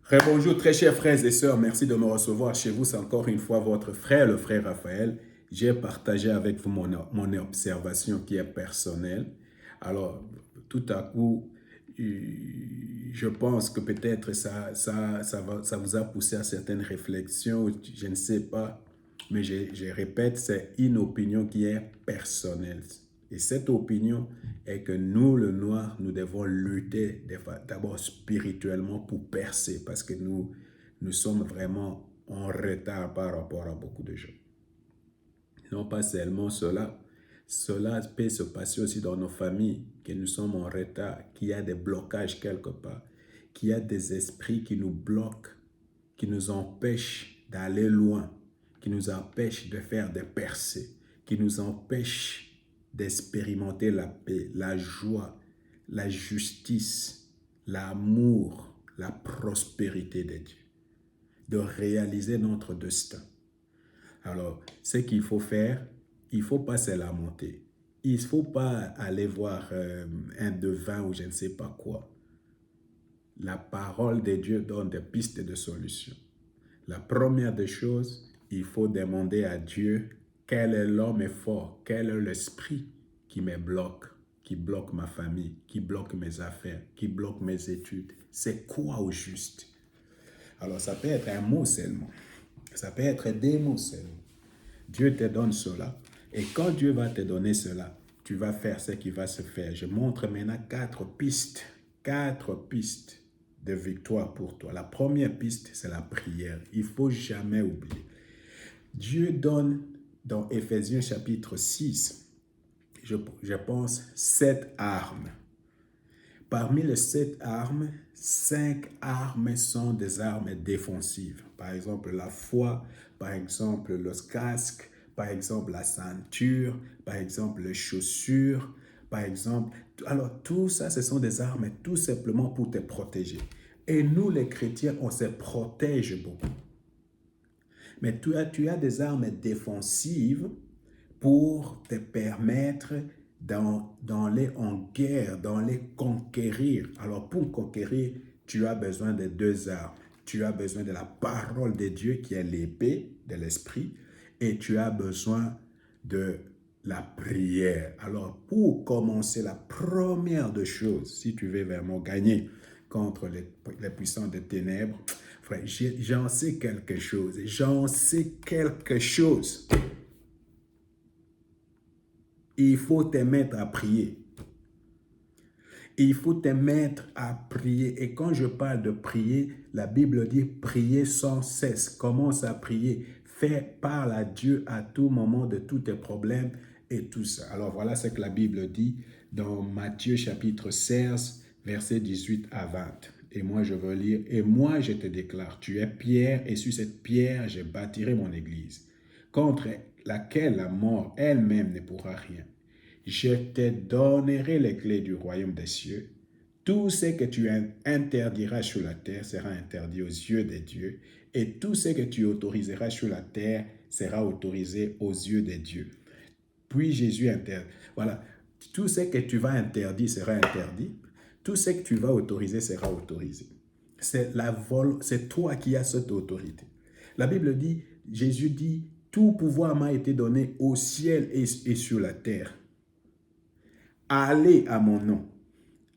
Rebonjour très chers frères et sœurs, merci de me recevoir chez vous. C'est encore une fois votre frère, le frère Raphaël. J'ai partagé avec vous mon observation qui est personnelle. Alors, tout à coup, je pense que peut-être ça vous a poussé à certaines réflexions, je ne sais pas, mais je répète, c'est une opinion qui est personnelle. Et cette opinion est que nous, le noir, nous devons lutter d'abord spirituellement pour percer parce que nous sommes vraiment en retard par rapport à beaucoup de gens. Non pas seulement cela, cela peut se passer aussi dans nos familles, que nous sommes en retard, qu'il y a des blocages quelque part, qu'il y a des esprits qui nous bloquent, qui nous empêchent d'aller loin, qui nous empêchent de faire des percées, qui nous empêchent d'expérimenter la paix, la joie, la justice, l'amour, la prospérité de Dieu, de réaliser notre destin. Alors, ce qu'il faut faire, il ne faut pas se lamenter. Il ne faut pas aller voir un devin ou je ne sais pas quoi. La parole de Dieu donne des pistes de solutions. La première des choses, il faut demander à Dieu quel est l'homme fort, quel est l'esprit qui me bloque, qui bloque ma famille, qui bloque mes affaires, qui bloque mes études. C'est quoi au juste? Alors, ça peut être un mot seulement. Ça peut être des mots seulement. Dieu te donne cela. Et quand Dieu va te donner cela, tu vas faire ce qui va se faire. Je montre maintenant quatre pistes de victoire pour toi. La première piste, c'est la prière. Il ne faut jamais oublier. Dieu donne dans Éphésiens chapitre 6, je pense, 7 armes. Parmi les 7 armes, 5 armes sont des armes défensives. Par exemple, la foi, par exemple, le casque, par exemple, la ceinture, par exemple, les chaussures, par exemple. Alors, tout ça, ce sont des armes tout simplement pour te protéger. Et nous, les chrétiens, on se protège beaucoup. Mais tu as des armes défensives pour te permettre d'aller en guerre, d'aller conquérir. Alors pour conquérir, tu as besoin de 2 armes. Tu as besoin de la parole de Dieu qui est l'épée de l'esprit et tu as besoin de la prière. Alors pour commencer, la première des choses, si tu veux vraiment gagner contre les puissants des ténèbres, frère, j'en sais quelque chose. J'en sais quelque chose. Il faut te mettre à prier. Il faut te mettre à prier. Et quand je parle de prier, la Bible dit prier sans cesse. Commence à prier. Parle à Dieu à tout moment de tous tes problèmes et tout ça. Alors voilà ce que la Bible dit dans Matthieu chapitre 16, versets 18 à 20. Et moi je veux lire. Et moi je te déclare, tu es pierre et sur cette pierre je bâtirai mon église, contre laquelle la mort elle-même ne pourra rien. Je te donnerai les clés du royaume des cieux. Tout ce que tu interdiras sur la terre sera interdit aux yeux des dieux, et tout ce que tu autoriseras sur la terre sera autorisé aux yeux des dieux. Puis Jésus interdit. Voilà, tout ce que tu vas interdire sera interdit, tout ce que tu vas autoriser sera autorisé. C'est toi qui as cette autorité. La Bible dit, Jésus dit, tout pouvoir m'a été donné au ciel et sur la terre. Allez à mon nom.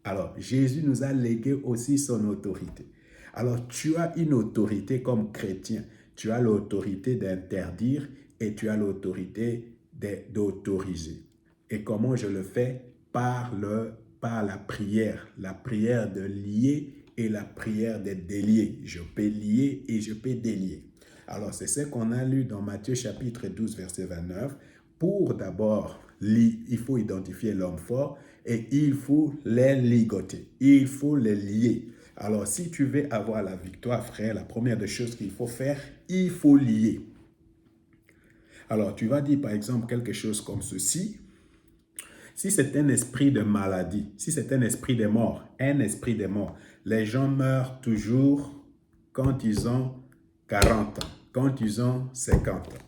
Alors, Jésus nous a légué aussi son autorité. Alors, tu as une autorité comme chrétien. Tu as l'autorité d'interdire et tu as l'autorité d'autoriser. Et comment je le fais? Par la prière de lier et la prière de délier. Je peux lier et je peux délier. Alors, c'est ce qu'on a lu dans Matthieu chapitre 12, verset 29. Pour d'abord, il faut identifier l'homme fort et il faut les ligoter. Il faut les lier. Alors, si tu veux avoir la victoire, frère, la première des choses qu'il faut faire, il faut lier. Alors, tu vas dire par exemple quelque chose comme ceci. Si c'est un esprit de maladie, si c'est un esprit de mort, les gens meurent toujours quand ils ont 40 ans, quand ils ont 50 ans.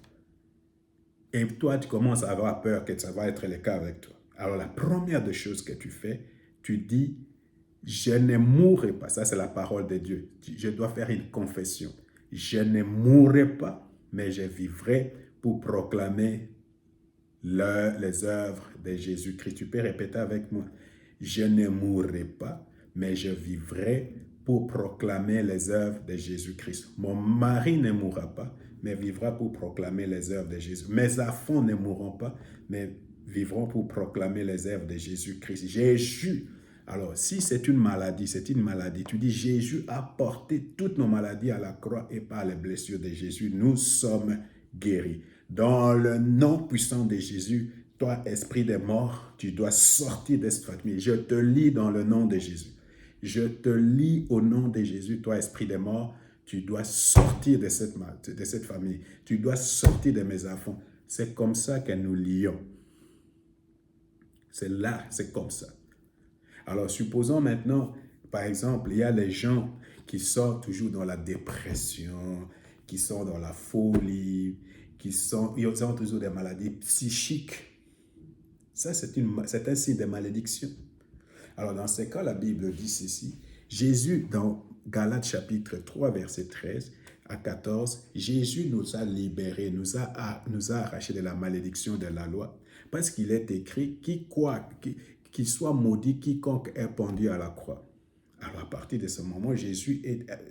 Et toi, tu commences à avoir peur que ça va être le cas avec toi. Alors, la première des choses que tu fais, tu dis, Je ne mourrai pas. Ça, c'est la parole de Dieu. Je dois faire une confession. Je ne mourrai pas, mais je vivrai pour proclamer les œuvres de Jésus-Christ. Tu peux répéter avec moi. Je ne mourrai pas, mais je vivrai pour proclamer les œuvres de Jésus-Christ. Mon mari ne mourra pas, mais vivra pour proclamer les œuvres de Jésus. Mes enfants ne mourront pas, mais vivront pour proclamer les œuvres de Jésus-Christ. Jésus, alors si c'est une maladie, c'est une maladie. Tu dis, Jésus a porté toutes nos maladies à la croix et par les blessures de Jésus, nous sommes guéris. Dans le nom puissant de Jésus, toi, esprit des morts, tu dois sortir de cette famille. Je te lis dans le nom de Jésus. Je te lis au nom de Jésus, toi, esprit des morts, tu dois sortir de cette famille. Tu dois sortir de mes enfants. C'est comme ça que nous lions. C'est là, c'est comme ça. Alors, supposons maintenant, par exemple, il y a les gens qui sont toujours dans la dépression, qui sont dans la folie, ils ont toujours des maladies psychiques. Ça, c'est un signe de malédiction. Alors, dans ce cas, la Bible dit ceci. Jésus, dans Galates chapitre 3, verset 13 à 14, Jésus nous a libérés, nous a arrachés de la malédiction de la loi, parce qu'il est écrit, qu'il soit maudit quiconque est pendu à la croix. Alors, à partir de ce moment,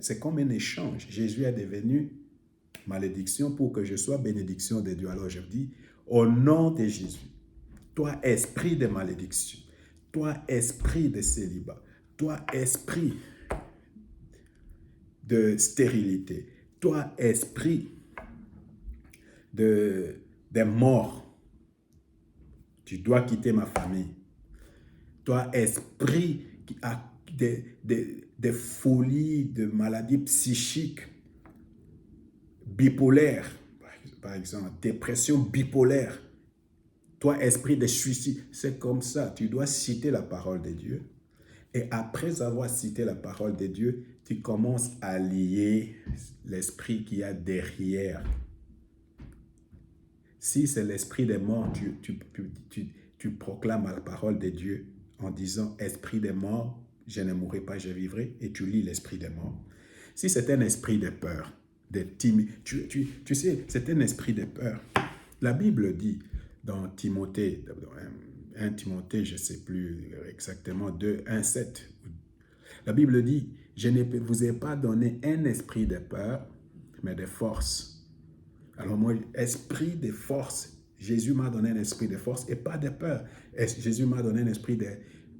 c'est comme un échange. Jésus est devenu malédiction pour que je sois bénédiction de Dieu. Alors, je dis, au nom de Jésus, toi, esprit de malédiction, toi, esprit de célibat, toi, esprit de stérilité, toi, esprit de mort, tu dois quitter ma famille. Toi, esprit qui a des folies, de maladies psychiques, bipolaires, par exemple, dépression bipolaire. Toi, esprit de suicide, c'est comme ça. Tu dois citer la parole de Dieu. Et après avoir cité la parole de Dieu, tu commences à lier l'esprit qu'il y a derrière. Si c'est l'esprit des morts, tu proclames la parole de Dieu en disant « Esprit des morts, je ne mourrai pas, je vivrai » et tu lis l'esprit des morts. Si c'est un esprit de peur, de timide, tu sais, c'est un esprit de peur. La Bible dit dans Timothée, dans 1 Timothée, je ne sais plus exactement, 2, 1, 7, la Bible dit « Je ne vous ai pas donné un esprit de peur, mais de force. » Alors moi, esprit de force, Jésus m'a donné un esprit de force et pas de peur. Jésus m'a donné un esprit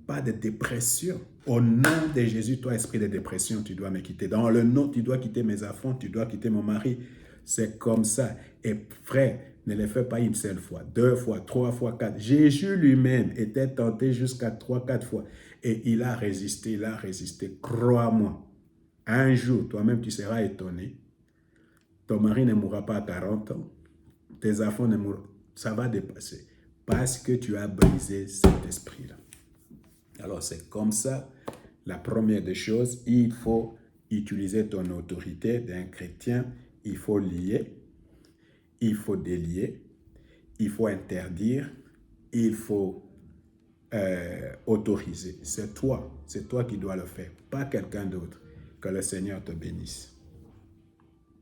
pas de dépression. Au nom de Jésus, toi, esprit de dépression, tu dois me quitter. Dans le nom, tu dois quitter mes enfants, tu dois quitter mon mari. C'est comme ça. Et frère, ne le fais pas une seule fois, 2 fois, 3 fois, 4. Jésus lui-même était tenté jusqu'à 3, 4 fois. Et il a résisté, il a résisté. Crois-moi, un jour, toi-même, tu seras étonné. Ton mari ne mourra pas à 40 ans. Tes enfants ne mourront. Ça va dépasser. Parce que tu as brisé cet esprit-là. Alors, c'est comme ça. La première des choses, il faut utiliser ton autorité d'un chrétien. Il faut lier. Il faut délier. Il faut interdire. Il faut autoriser. C'est toi qui dois le faire, pas quelqu'un d'autre. Que le Seigneur te bénisse.